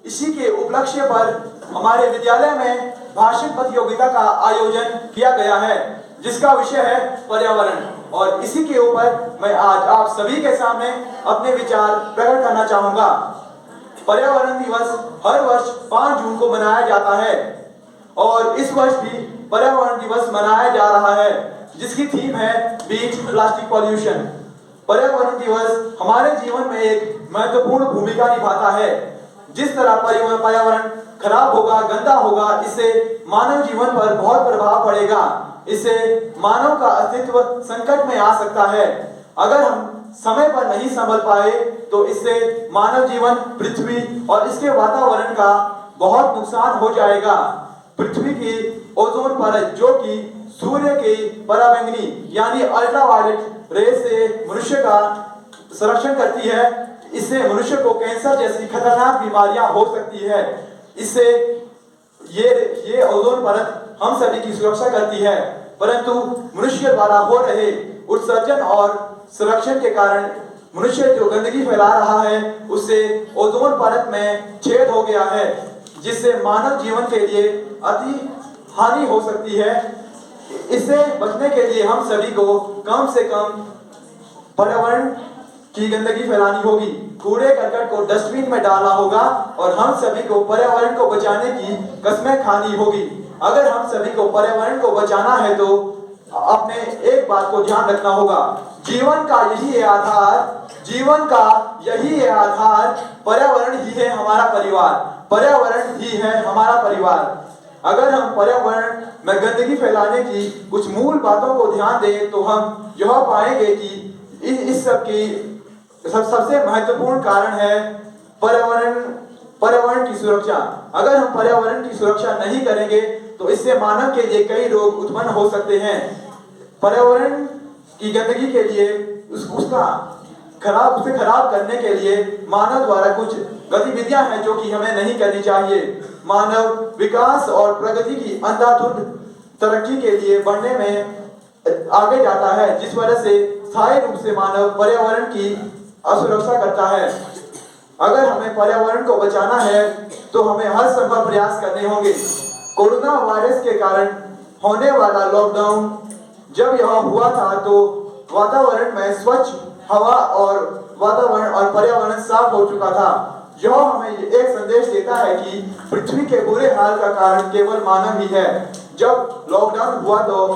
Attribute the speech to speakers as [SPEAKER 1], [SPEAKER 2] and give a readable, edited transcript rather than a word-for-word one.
[SPEAKER 1] इसी के उपलक्ष्य पर हमारे विद्यालय में भाषण प्रतियोगिता का आयोजन किया गया है, जिसका विषय है पर्यावरण। और इसी के ऊपर मैं आज आप सभी के सामने अपने विचार प्रकट करना चाहूंगा। पर्यावरण दिवस हर वर्ष 5 जून को मनाया जाता है और इस वर्ष भी पर्यावरण दिवस मनाया जा रहा है, जिसकी थीम है बीट प्लास्टिक पॉल्यूशन। पर्यावरण दिवस हमारे जीवन में एक महत्वपूर्ण भूमिका निभाता है। जिस तरह पर्यावरण खराब होगा, गंदा होगा, इससे मानव जीवन पर बहुत प्रभाव पड़ेगा। इससे मानव का अस्तित्व संकट में आ सकता है। अगर हम समय पर नहीं संभल पाए तो इससे मानव जीवन, पृथ्वी और इसके वातावरण का बहुत नुकसान हो जाएगा। पृथ्वी की ओजोन परत, जो कि सूर्य के पराबैंगनी यानी अल्ट्रावायलेट रेस से मनुष्य का संरक्षण करती है, इससे मनुष्य को कैंसर जैसी खतरनाक बीमारियां हो सकती है। इससे ये ओजोन परत हम सभी की सुरक्षा करती है, परंतु मनुष्य द्वारा हो रहे उत्सर्जन और संरक्षण के कारण मनुष्य जो गंदगी फैला रहा है, उससे ओजोन परत में छेद हो गया है, जिससे मानव जीवन के लिए अति हानि हो सकती है। इससे बचने के लिए हम सभी को कम से कम पर्यावरण की गंदगी फैलानी होगी, कूड़े करकट को डस्टबिन में डालना होगा और हम सभी को पर्यावरण को बचाने की कस्में खानी होगी। अगर हम सभी को पर्यावरण को बचाना है तो अपने एक बात को ध्यान रखना होगा, जीवन का यही है आधार, पर्यावरण ही है हमारा परिवार, पर्यावरण ही है हमारा परिवार। अगर हम पर्यावरण में गंदगी फैलाने की कुछ मूल बातों को ध्यान दें तो हम यह पाएंगे कि इस सब की सबसे महत्वपूर्ण कारण है पर्यावरण की सुरक्षा। अगर हम पर्यावरण की सुरक्षा नहीं करेंगे तो इससे मानव के लिए कई रोग उत्पन्न हो सकते हैं। पर्यावरण की गंदगी के लिए उसे खराब करने के लिए मानव द्वारा कुछ गतिविधियां हैं जो कि हमें नहीं करनी चाहिए। मानव विकास और प्रगति की अंधाधुंध तरक्की के लिए बढ़ने में आगे जाता है, जिस वजह से स्थायी रूप से मानव पर्यावरण की असुरक्षा करता है। अगर हमें पर्यावरण को बचाना है तो हमें हर संभव प्रयास करने होंगे। कोरोना वायरस के कारण होने वाला लॉकडाउन जब यह हुआ था तो वातावरण में स्वच्छ हवा और वातावरण और पर्यावरण साफ हो चुका था। यह हमें एक संदेश देता है कि पृथ्वी के बुरे हाल का कारण केवल मानव ही है। जब लॉकडाउन हुआ तो